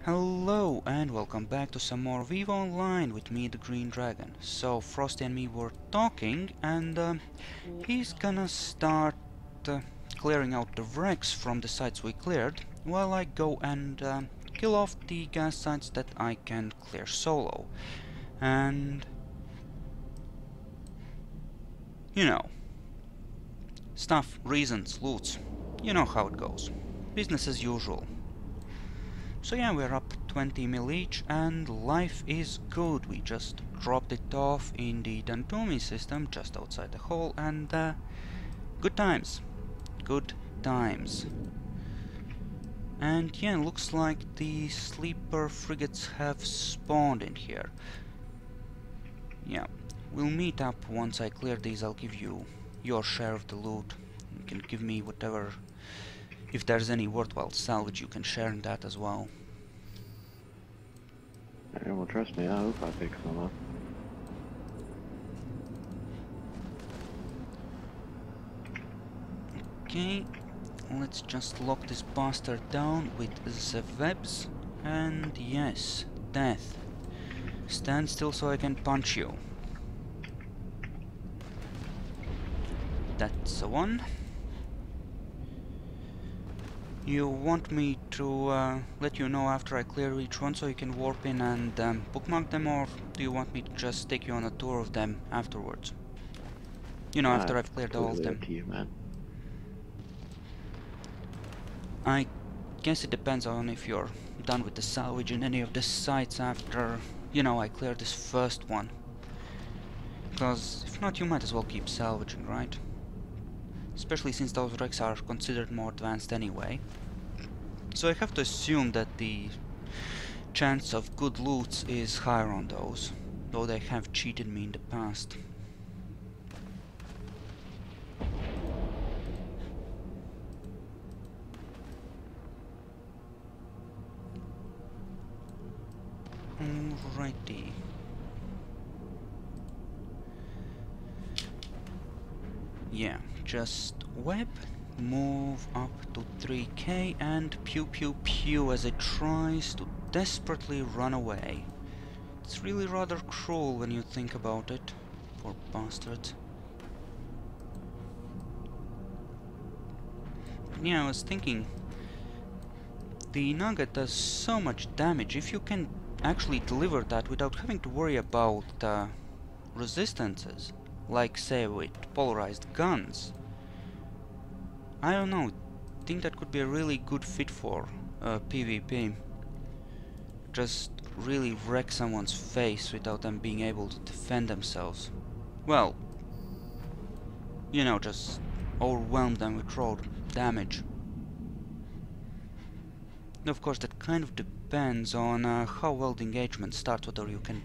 Hello and welcome back to some more Vivo Online with me, the Green Dragon. So Frosty and me were talking and he's gonna start clearing out the wrecks from the sites we cleared while I go and kill off the gas sites that I can clear solo. And you know, stuff, reasons, loots, you know how it goes. Business as usual. So yeah, we're up 20 mil each and life is good. We just dropped it off in the Dantumi system just outside the hole and good times. Good times. And yeah, looks like the sleeper frigates have spawned in here. Yeah, we'll meet up once I clear these. I'll give you your share of the loot. You can give me whatever. If there's any worthwhile salvage, you can share in that as well. Yeah, well, trust me, I hope I pick some up. Okay, let's just lock this bastard down with the webs. And yes, death. Stand still so I can punch you. That's a one. You want me to let you know after I clear each one so you can warp in and bookmark them, or do you want me to just take you on a tour of them afterwards? You know, after I've cleared all of them. Up to you, man. I guess it depends on if you're done with the salvage in any of the sites after, you know, I clear this first one. Because if not, you might as well keep salvaging, right? Especially since those wrecks are considered more advanced anyway. So I have to assume that the chance of good loots is higher on those, though they have cheated me in the past. Alrighty. Yeah, just web, move up to 3k and pew pew pew as it tries to desperately run away. It's really rather cruel when you think about it. Poor bastard. Yeah, I was thinking, the nugget does so much damage. If you can actually deliver that without having to worry about resistances, like say with polarized guns, I don't know, I think that could be a really good fit for PvP. Just really wreck someone's face without them being able to defend themselves. Well, you know, just overwhelm them with raw damage. Of course, that kind of depends on how well the engagement starts, whether you can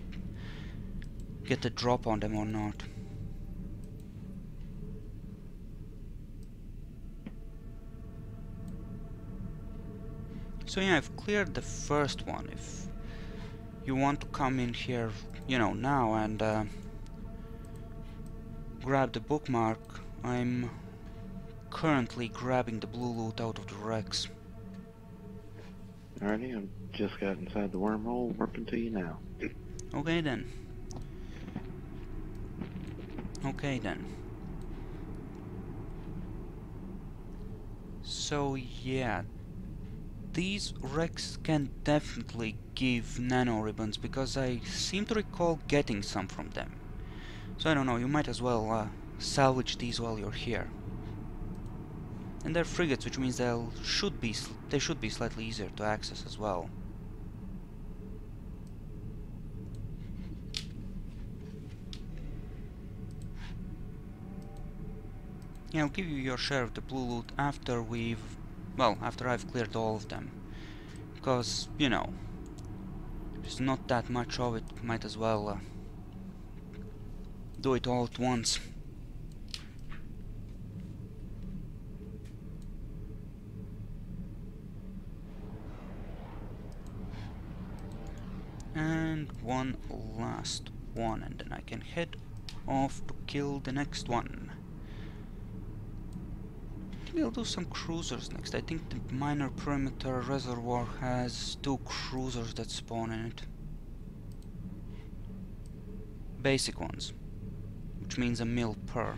get a drop on them or not. So yeah, I've cleared the first one. If you want to come in here, you know, now and grab the bookmark, I'm currently grabbing the blue loot out of the wrecks. Alrighty, I've just got inside the wormhole, warping to you now. Okay then. Okay then. So yeah, these wrecks can definitely give nano ribbons, because I seem to recall getting some from them. So I don't know, you might as well salvage these while you're here. And they're frigates, which means they should be slightly easier to access as well. Yeah, I'll give you your share of the blue loot after after I've cleared all of them. Because, you know, there's not that much of it, might as well do it all at once. And one last one, and then I can head off to kill the next one. Maybe I'll do some cruisers next. I think the minor perimeter reservoir has 2 cruisers that spawn in it. Basic ones, which means a mil per.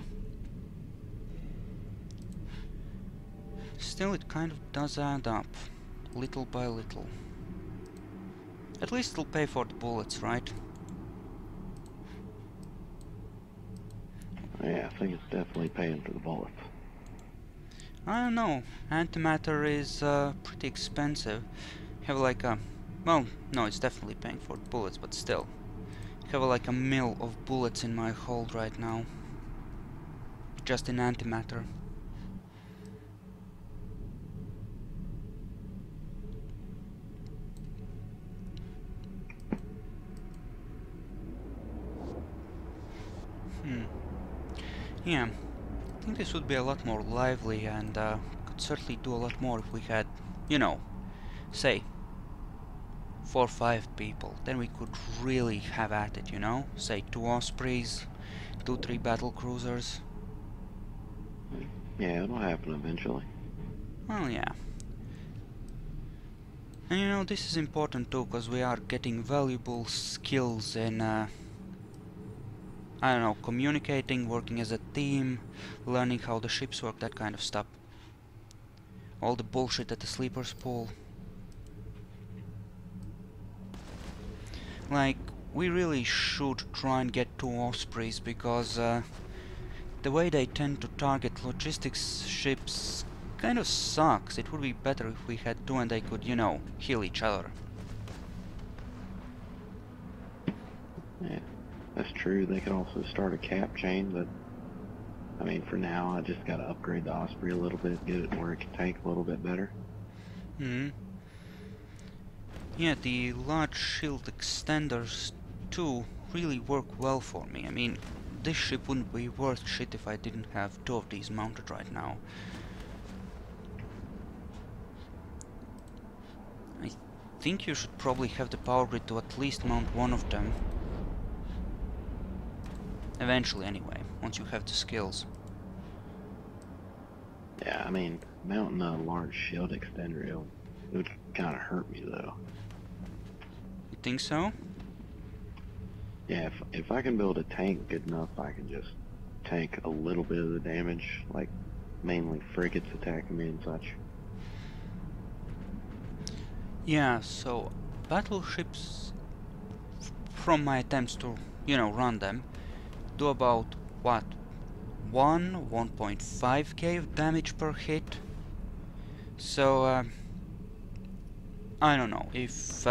Still, it kind of does add up, little by little. At least it'll pay for the bullets, right? Yeah, I think it's definitely paying for the bullets. I don't know, antimatter is pretty expensive. Have like a... well, no, it's definitely paying for the bullets, but still. Have like a mil of bullets in my hold right now. Just in antimatter. Yeah, I think this would be a lot more lively and could certainly do a lot more if we had, you know, say 4 or 5 people. Then we could really have at it, you know? Say 2 Ospreys, 2-3 battle cruisers. Yeah, it'll happen eventually. Well, yeah. And you know, this is important too, because we are getting valuable skills in, I don't know, communicating, working as a team, learning how the ships work, that kind of stuff. All the bullshit at the sleepers pool. Like, we really should try and get 2 Ospreys, because the way they tend to target logistics ships kind of sucks. It would be better if we had 2 and they could, you know, heal each other. Yeah, that's true. They could also start a cap chain, but I mean, for now, I just gotta upgrade the Osprey a little bit, get it where it can tank a little bit better. Yeah, the large shield extenders too really work well for me. I mean, this ship wouldn't be worth shit if I didn't have 2 of these mounted right now. I think you should probably have the power grid to at least mount 1 of them. Eventually, anyway, once you have the skills. Yeah, I mean, mounting a large shield extender, it would kind of hurt me though. You think so? Yeah, if I can build a tank good enough, I can just tank a little bit of the damage, like mainly frigates attacking me and such. Yeah, so battleships, from my attempts to, you know, run them, do about, what, 1.5k of damage per hit. So, I don't know, if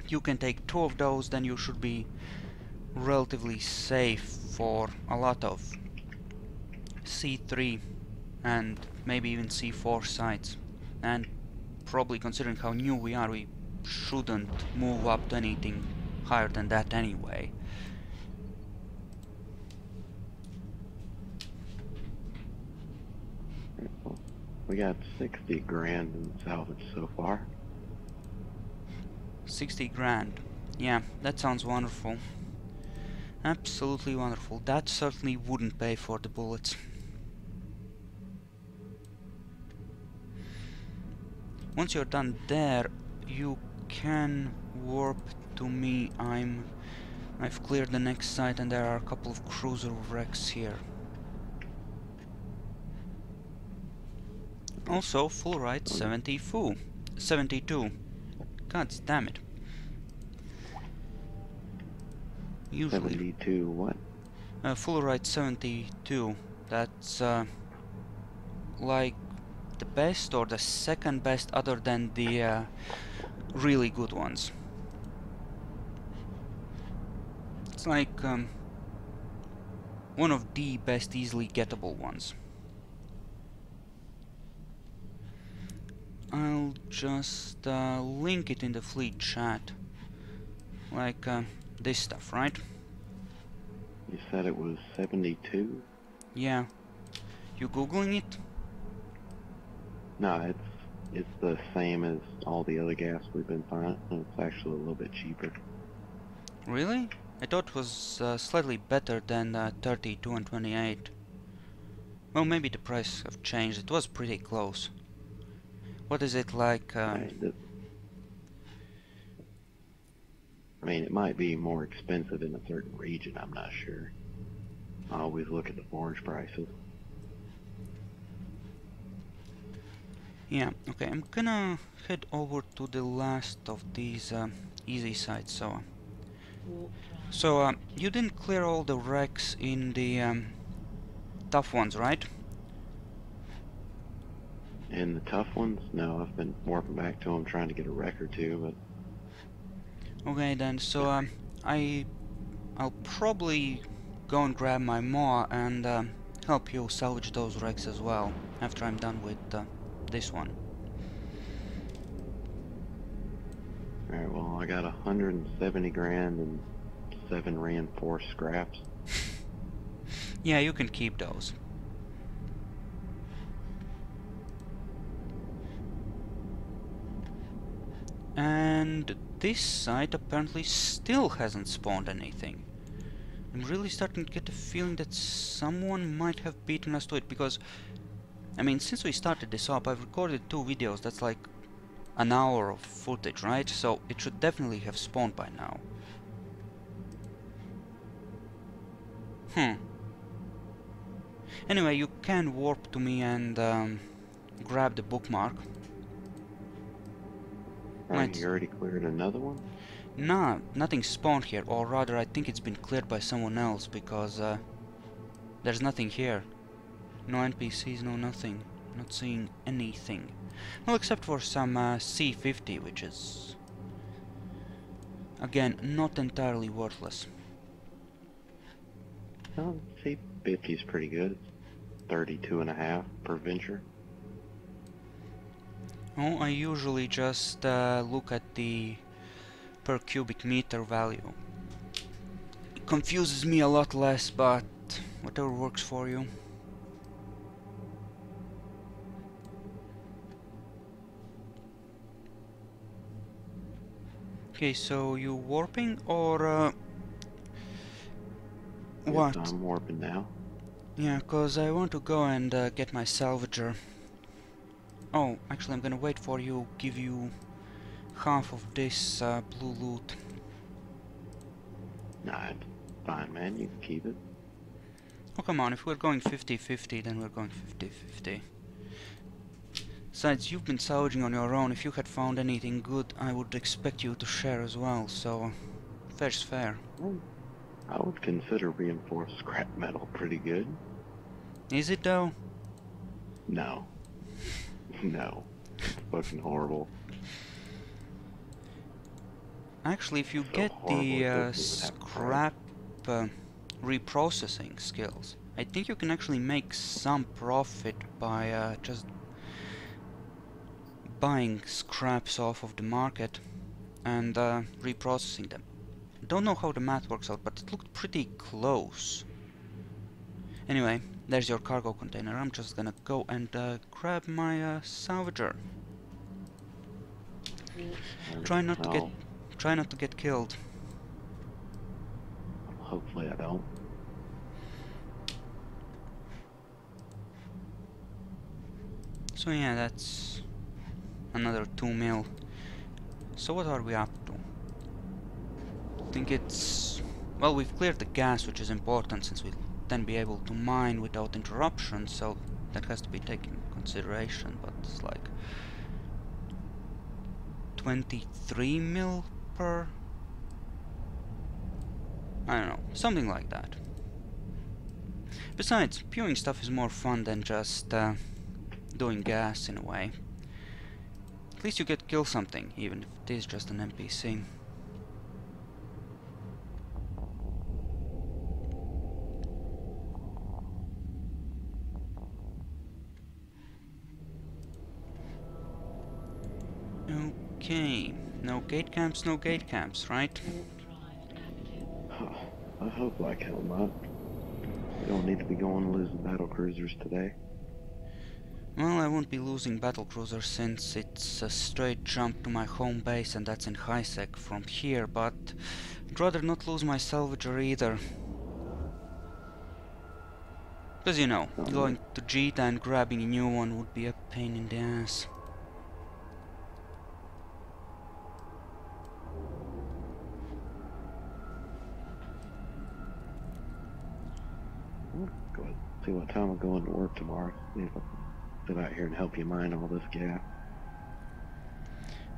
you can take 2 of those, then you should be relatively safe for a lot of C3 and maybe even C4 sites. And probably, considering how new we are, we shouldn't move up to anything higher than that anyway. We got 60 grand in salvage so far. 60 grand. Yeah, that sounds wonderful. Absolutely wonderful. That certainly wouldn't pay for the bullets. Once you're done there, you can warp to me. I've cleared the next site and there are a couple of cruiser wrecks here. Also, full right 72. God damn it. Usually 72 what? full right 72. That's like the best or the second best other than the really good ones. It's like one of the best easily gettable ones. I'll just link it in the fleet chat. Like this stuff, right? You said it was 72? Yeah. You googling it? No, it's the same as all the other gas we've been finding. It's actually a little bit cheaper. Really? I thought it was slightly better than 32 and 28. Well, maybe the price have changed. It was pretty close. What is it like? I mean, it might be more expensive in a certain region, I'm not sure. I always look at the forage prices. Yeah, okay, I'm gonna head over to the last of these easy sites. So, you didn't clear all the wrecks in the tough ones, right? And the tough ones, no, I've been warping back to them trying to get a wreck or two, but... Okay then, so I'll probably go and grab my maw and help you salvage those wrecks as well, after I'm done with this one. Alright, well, I got 170 grand and 7 reinforced scraps. Yeah, you can keep those. And this site apparently still hasn't spawned anything. I'm really starting to get the feeling that someone might have beaten us to it, because, I mean, since we started this up, I've recorded 2 videos, that's like an hour of footage, right? So it should definitely have spawned by now. Anyway, you can warp to me and grab the bookmark. You already cleared another one? Nah, nothing spawned here, or rather I think it's been cleared by someone else, because there's nothing here. No NPCs, no nothing. Not seeing anything. Well, except for some C50, which is, again, not entirely worthless. Oh, C50 is pretty good. It's 32.5 per venture. Oh, I usually just look at the per cubic meter value. It confuses me a lot less, but whatever works for you. Okay, so you warping or what? Yes, I'm warping now. Yeah, cause I want to go and get my salvager. Oh, actually I'm gonna wait for you, give you half of this blue loot. Nah, it's fine, man. You can keep it. Oh, come on, if we're going 50-50, then we're going 50-50. Besides, you've been salvaging on your own. If you had found anything good, I would expect you to share as well, so fair's fair. Well, I would consider reinforced scrap metal pretty good. Is it though? No. No. It's fucking horrible. Actually, if you So get the scrap reprocessing skills, I think you can actually make some profit by just buying scraps off of the market and reprocessing them. Don't know how the math works out, but it looked pretty close. Anyway, there's your cargo container. I'm just gonna go and grab my salvager. Try not to get killed. Hopefully I don't. So yeah, that's another 2 mil. So what are we up to? I think it's... well, we've cleared the gas, which is important since we'll then be able to mine without interruption, so that has to be taken into consideration, but it's like 23 mil per... I don't know, something like that. Besides, viewing stuff is more fun than just doing gas in a way. At least you get to kill something, even if it is just an NPC. Okay, no gate camps, right? I hope like hell not. We don't need to be going losing battle cruisers today. Well, I won't be losing battlecruiser since it's a straight jump to my home base and that's in high-sec from here, but I'd rather not lose my salvager either. Because you know, something going to Jita and grabbing a new one would be a pain in the ass. Go ahead. See what time I'm going to work tomorrow. See if I can sit out here and help you mine all this gas.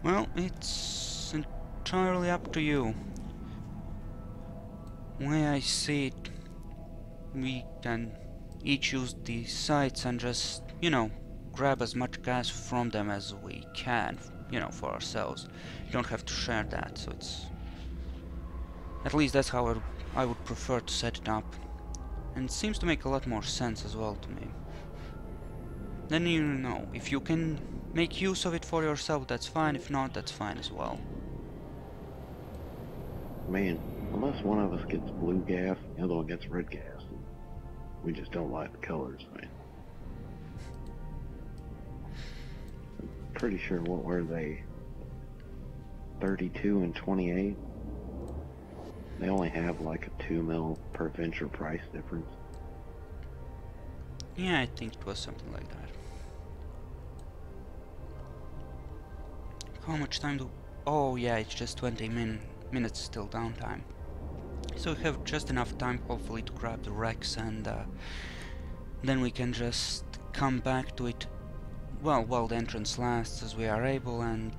Well, it's entirely up to you. The way I see it, we can each use the sites and just, you know, grab as much gas from them as we can, you know, for ourselves. You don't have to share that, so it's... At least that's how I would prefer to set it up. And it seems to make a lot more sense as well to me. Then you know, if you can make use of it for yourself, that's fine. If not, that's fine as well. Man, unless one of us gets blue gas, the other one gets red gas. We just don't like the colors, man. I'm pretty sure, what were they? 32 and 28? They only have like a 2 mil per venture price difference. Yeah, I think it was something like that. How much time do... Oh yeah, it's just 20 minutes still downtime. So we have just enough time, hopefully, to grab the Rex, and then we can just come back to it, well, while the entrance lasts, as we are able, and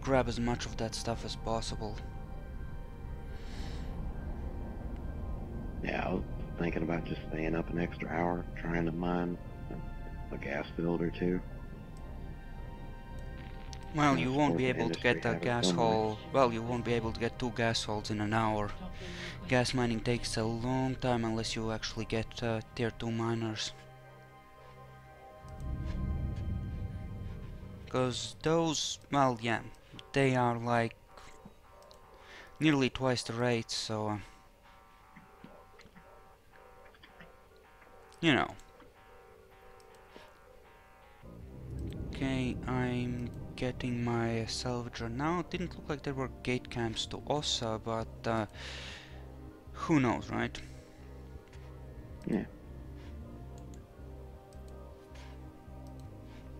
grab as much of that stuff as possible. Yeah, I was thinking about just staying up an extra hour, trying to mine a gas field or two. Well, And you of won't course be the able to industry get a have it gas somewhere. hole... Well, you won't be able to get 2 gas holes in an hour. Gas mining takes a long time unless you actually get tier 2 miners. Because those, well, yeah, they are like nearly twice the rate, so you know. Okay, I'm getting my salvager now. It didn't look like there were gate camps to Ossa, but who knows, right? Yeah.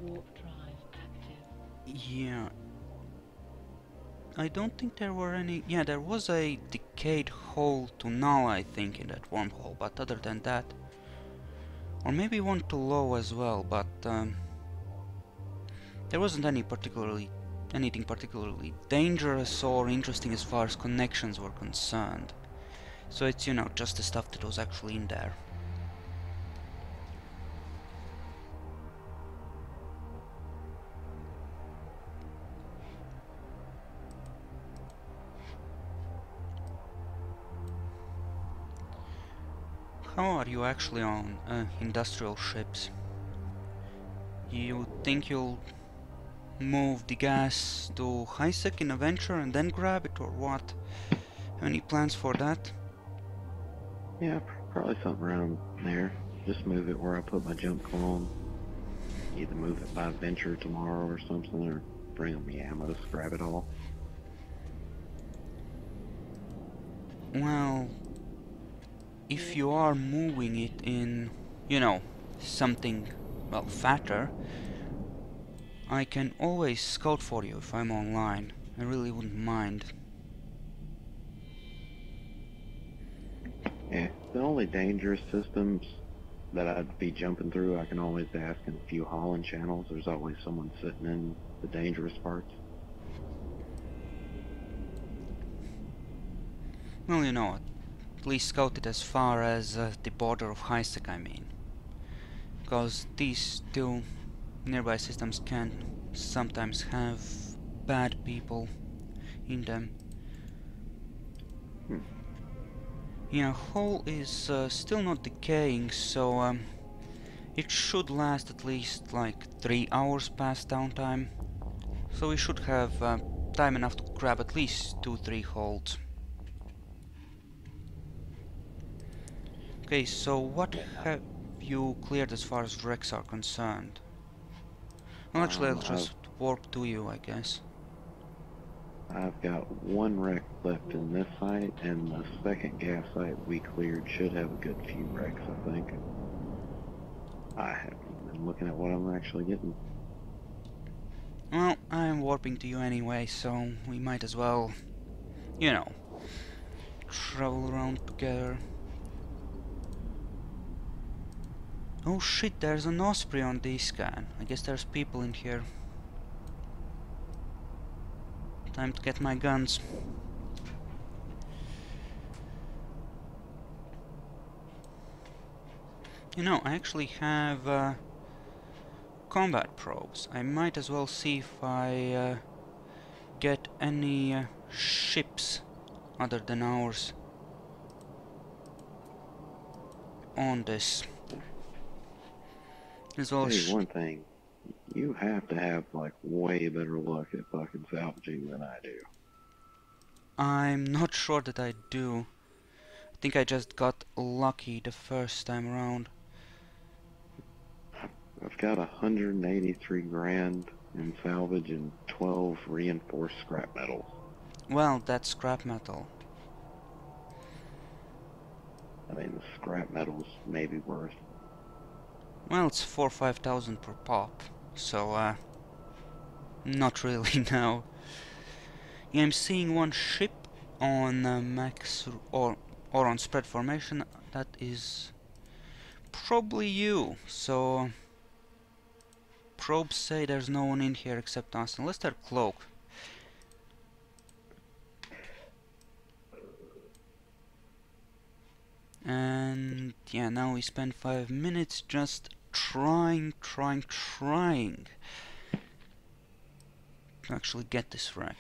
Warp drive active. Yeah. I don't think there were any... Yeah, there was a decayed hole to null, I think, in that wormhole, but other than that... Or maybe one to low as well, but there wasn't anything particularly dangerous or interesting as far as connections were concerned. So it's, you know, just the stuff that was actually in there. How are you actually on industrial ships? You think you'll move the gas to Hisek in a venture and then grab it, or what? Have any plans for that? Yeah, probably something around there. Just move it where I put my jump clone. Either move it by venture tomorrow or something, or bring them the ammo, grab it all. Well, if you are moving it in, you know, something, well, fatter, I can always scout for you if I'm online. I really wouldn't mind. Yeah, the only dangerous systems that I'd be jumping through, I can always ask in a few hauling channels. There's always someone sitting in the dangerous parts. Well, you know, at least scout it as far as the border of Hisek, I mean. Because these two nearby systems can sometimes have bad people in them. Yeah, hull is still not decaying, so it should last at least like 3 hours past downtime. So we should have time enough to grab at least 2-3 holds. Okay, so what have you cleared as far as wrecks are concerned? Well, actually, I'll just warp to you, I guess. I've got one wreck left in this site, and the second gas site we cleared should have a good few wrecks, I think. I haven't been looking at what I'm actually getting. Well, I'm warping to you anyway, so we might as well, you know, travel around together. Oh shit, there's an Osprey on the scan. I guess there's people in here. Time to get my guns. You know, I actually have combat probes. I might as well see if I get any ships other than ours on this. As well Tell you as one thing, you have to have like way better luck at fucking salvaging than I do. I'm not sure that I do. I think I just got lucky the first time around. I've got 183 grand in salvage and 12 reinforced scrap metals. Well, that's scrap metal. I mean, the scrap metals may be worth. Well, it's 4 or 5,000 per pop, so not really now. Yeah, I'm seeing one ship on max or on spread formation. That is probably you. So probes say there's no one in here except us, unless they're cloaked. And yeah, now we spend 5 minutes just trying to actually get this wreck.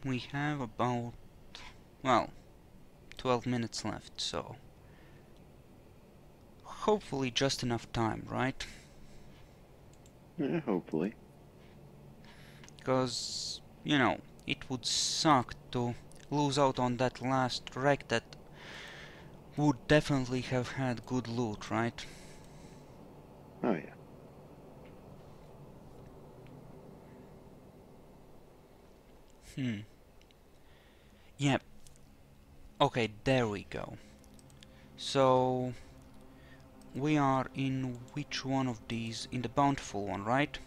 We have about, well, 12 minutes left, so hopefully just enough time, right? Yeah, hopefully. Because, you know, it would suck to lose out on that last wreck that would definitely have had good loot, right? Oh yeah. Yeah. Okay, there we go. So we are in which one of these? In the bountiful one, right?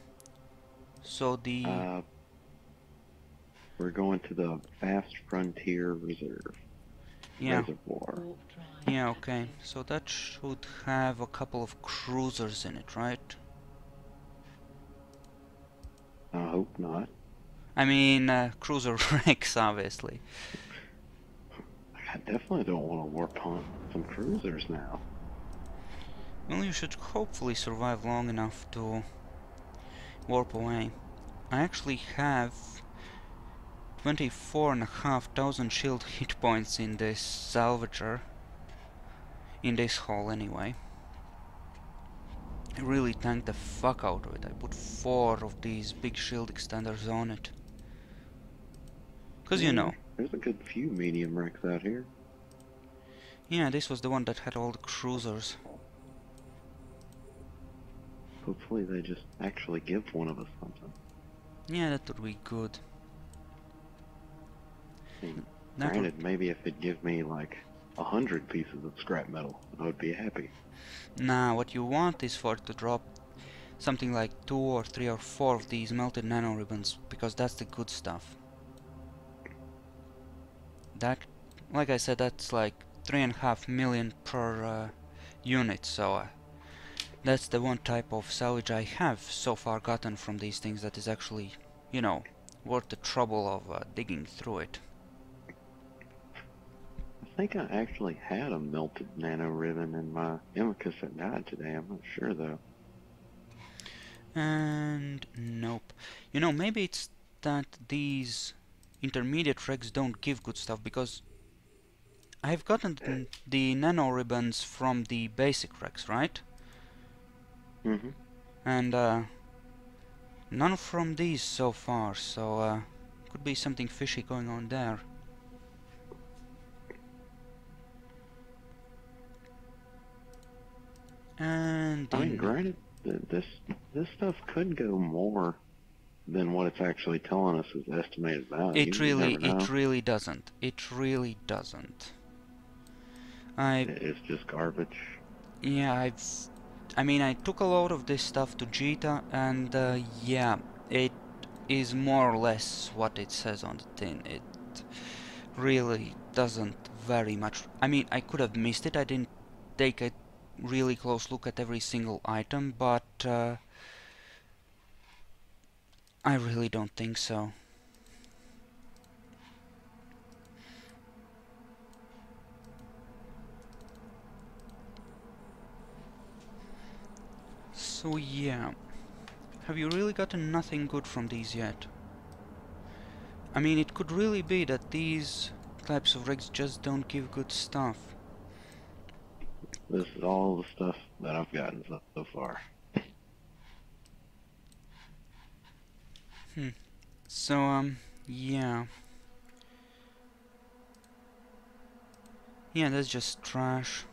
So the Uh, we're going to the Fast Frontier Reserve yeah, Reservoir. Warp drive yeah, okay. active. So that should have a couple of cruisers in it, right? I hope not. I mean, cruiser wrecks, obviously. I definitely don't want to warp on some cruisers now. Well, you should hopefully survive long enough to warp away. I actually have 24,500 shield hit points in this salvager. In this hull, anyway. I really tanked the fuck out of it. I put 4 of these big shield extenders on it. Cause you know. There's a good few medium wrecks out here. Yeah, this was the one that had all the cruisers. Hopefully they just actually give one of us something. Yeah, that would be good. I mean, That granted, maybe if it'd give me like 100 pieces of scrap metal, I would be happy. Nah, what you want is for it to drop something like 2 or 3 or 4 of these melted nanoribbons, because that's the good stuff. That, like I said, that's like 3.5 million per unit, so that's the one type of salvage I have so far gotten from these things that is actually, you know, worth the trouble of digging through it. I think I actually had a melted nano ribbon in my Imicus that died today. I'm not sure though. And nope. You know, maybe it's that these intermediate wrecks don't give good stuff, because I've gotten the nano ribbons from the basic wrecks, right? Mm-hmm. And none from these so far, so could be something fishy going on there. And I mean, granted, this stuff could go more than what it's actually telling us is estimated value. it You never really know. doesn't. It really doesn't. I It's just garbage. Yeah, I mean, I took a load of this stuff to Jita, and yeah, it is more or less what it says on the tin. It really doesn't very much. I mean, I could have missed it. I didn't take a really close look at every single item, but I really don't think so. So yeah, have you really gotten nothing good from these yet? I mean, it could really be that these types of rigs just don't give good stuff. This is all the stuff that I've gotten so far. So, yeah. Yeah, that's just trash.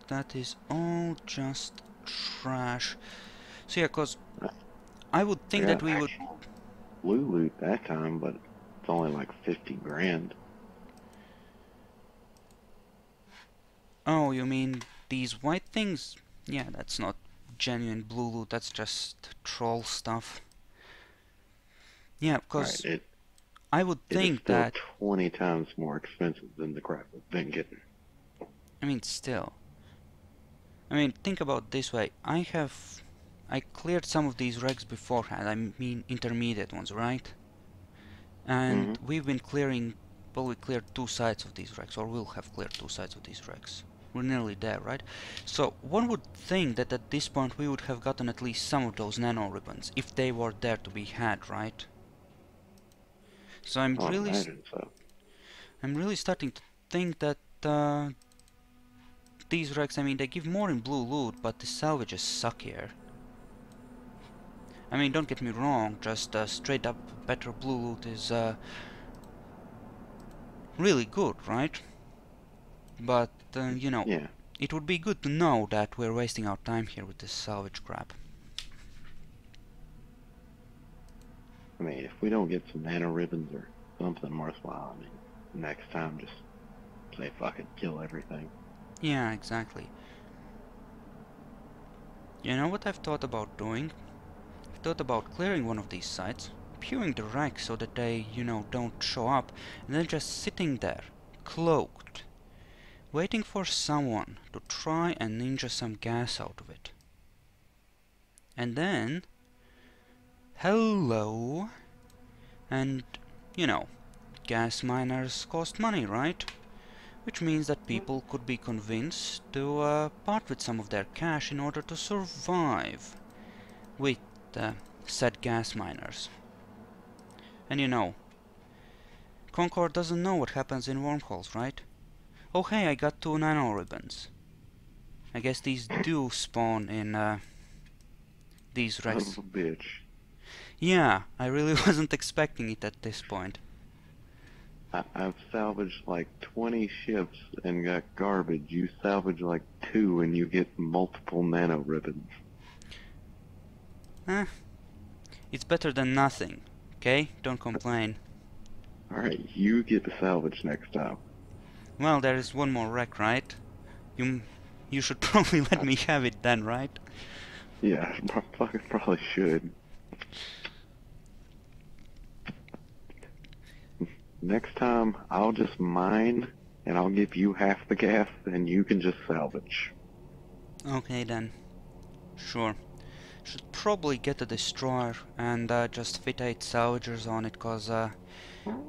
That is all just trash. So yeah, cause I would I think that got we would... actual blue loot that time, but it's only like 50 grand. Oh, you mean these white things? Yeah, that's not genuine blue loot, that's just troll stuff. Yeah, Right, cause it I would it is think still that... 20 times more expensive than the crap we've been getting. I mean, still. I mean, think about it this way. I cleared some of these regs beforehand, I mean intermediate ones, right? And Hmm. we've been clearing, well, we cleared 2 sides of these regs, or will have cleared 2 sides of these regs. We're nearly there, right? So one would think that at this point we would have gotten at least some of those nano ribbons, if they were there to be had, right? So I would imagine so. I'm really starting to think that these regs, I mean, they give more in blue loot, but the salvages suck here. I mean, don't get me wrong, just straight up better blue loot is really good, right? But, you know, Yeah, it would be good to know that we're wasting our time here with this salvage crap. I mean, if we don't get some nano ribbons or something worthwhile, I mean, next time just say fuck it, kill everything. Yeah, exactly. You know what I've thought about doing? I've thought about clearing one of these sites, pewing the racks so that they, you know, don't show up, and then just sitting there, cloaked, waiting for someone to try and ninja some gas out of it. And then, hello, and, you know, gas miners cost money, right? Which means that people could be convinced to part with some of their cash in order to survive with said gas miners. And you know, Concord doesn't know what happens in wormholes, right? Oh hey, I got 2 nano ribbons. I guess these do spawn in these Son wrecks. of a bitch. Yeah, I really wasn't expecting it at this point. I've salvaged like 20 ships and got garbage. You salvage like 2 and you get multiple nano ribbons. Eh, it's better than nothing, okay? Don't complain. Alright, you get to salvage next time. Well, there is one more wreck, right? You should probably let me have it then, right? Yeah, I probably should. Next time, I'll just mine, and I'll give you half the gas, and you can just salvage. Okay then. Sure. Should probably get a destroyer and just fit 8 salvagers on it, cause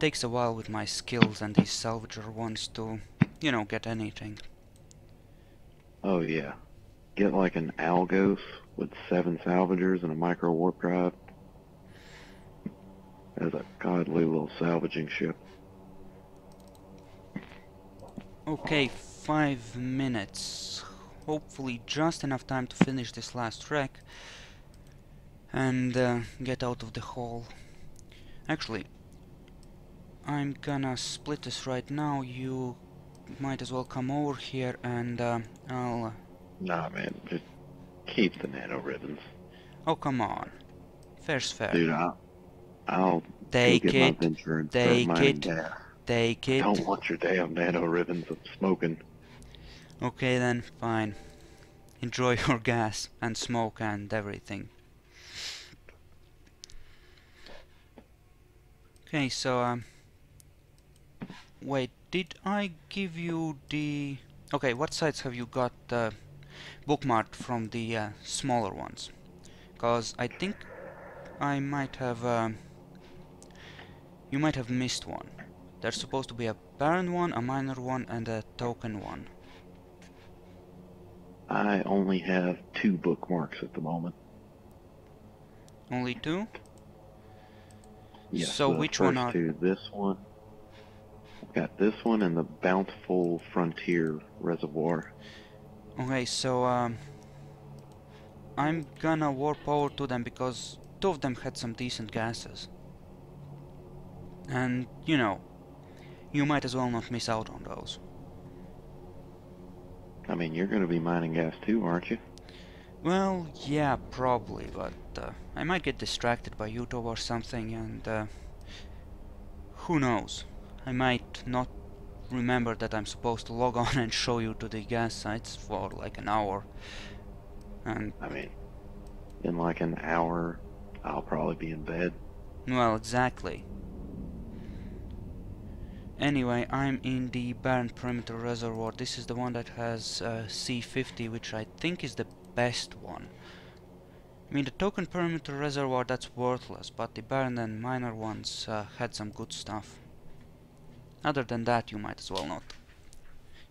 takes a while with my skills and these salvager ones to, you know, get anything. Oh yeah. Get like an Algos with 7 salvagers and a micro warp drive. As a godly little salvaging ship. Okay, 5 minutes. Hopefully just enough time to finish this last wreck and get out of the hole. Actually, I'm gonna split this right now. You might as well come over here and I'll... Nah, man, just keep the nano ribbons. Oh, come on. Fair's fair. Dude, I'll go Take get my it. venture and start Take mining it. gas. Take I it. don't want your damn nano ribbons. I'm smoking. Okay then, fine. Enjoy your gas and smoke and everything. Okay, so wait, did I give you the... Okay, what sites have you got bookmarked from the smaller ones? Cause I think I might have... you might have missed one. There's supposed to be a Baron one, a Minor one, and a Token one. I only have 2 bookmarks at the moment. Only 2? Yes, So the which one first are... 2. This one. I've got this one and the Bountiful Frontier Reservoir. Okay, so I'm gonna warp over to them because 2 of them had some decent gases. And, you know, you might as well not miss out on those. I mean, you're going to be mining gas too, aren't you? Well, yeah, probably, but I might get distracted by YouTube or something, and who knows? I might not remember that I'm supposed to log on and show you to the gas sites for like an hour. And, I mean, in like an hour, I'll probably be in bed. well, exactly. Anyway, I'm in the Barren Perimeter Reservoir. This is the one that has C50, which I think is the best one. I mean, the Token Perimeter Reservoir, that's worthless, but the Barren and Minor ones had some good stuff. Other than that, you might as well not.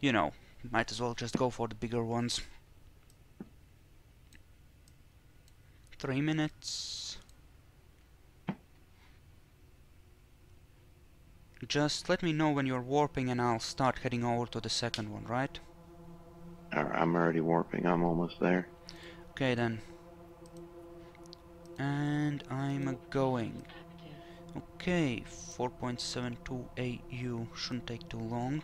You know, might as well just go for the bigger ones. 3 minutes. Just let me know when you're warping and I'll start heading over to the second one, right? Alright, I'm already warping. I'm almost there. Okay then. And I'm going. Okay, 4.72 AU. Shouldn't take too long.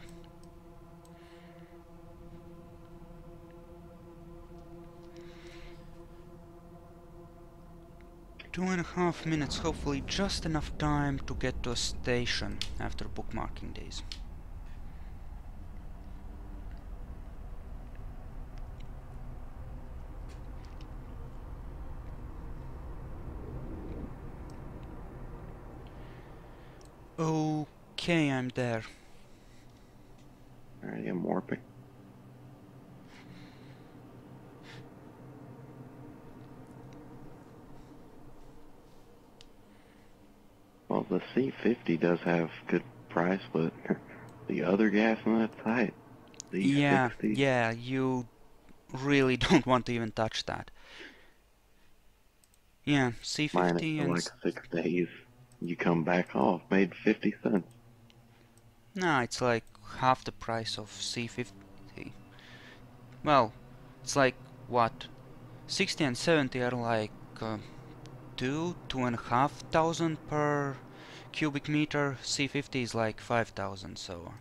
Two and a half minutes, hopefully just enough time to get to a station after bookmarking these. Okay, I'm there. Alright, I'm warping. Well, the C50 does have good price, but the other gas on that site, the Yeah, 60, yeah, you really don't want to even touch that. Yeah, mine it C50 for and... like 6 days. You come back off, made 50 cents. Nah, it's like half the price of C50. Well, it's like, what? 60 and 70 are like 2,500 per cubic meter. C50 is like 5,000, so...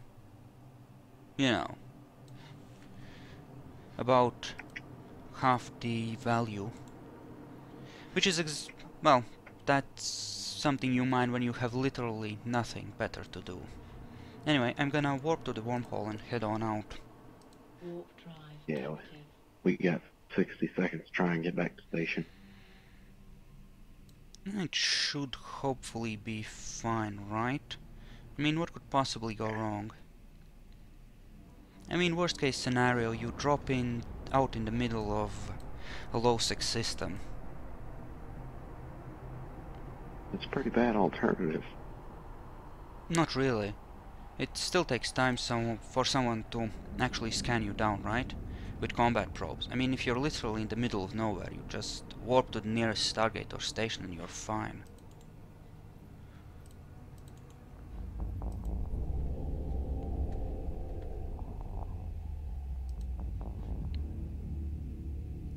You know. About half the value. Which is well, that's something you mind when you have literally nothing better to do. Anyway, I'm gonna warp to the wormhole and head on out. Warp drive Yeah, active. we got 60 seconds to try and get back to station. It should hopefully be fine, right? I mean, what could possibly go wrong? I mean, worst case scenario, you drop in out in the middle of a low-sec system. It's a pretty bad alternative. Not really. It still takes time for someone to actually scan you down, right? With combat probes. I mean, if you're literally in the middle of nowhere, you just warp to the nearest Stargate or station and you're fine.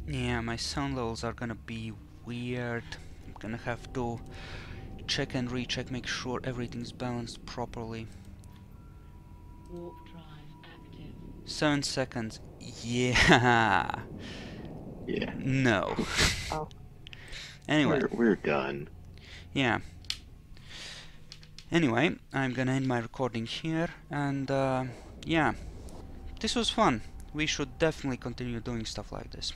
Yeah, my sound levels are gonna be weird. I'm gonna have to check and recheck, make sure everything's balanced properly. Warp drive active. 7 seconds. Yeah. Yeah. No. Oh. Anyway. We're done. Yeah. Anyway, I'm gonna end my recording here, and yeah, this was fun. we should definitely continue doing stuff like this.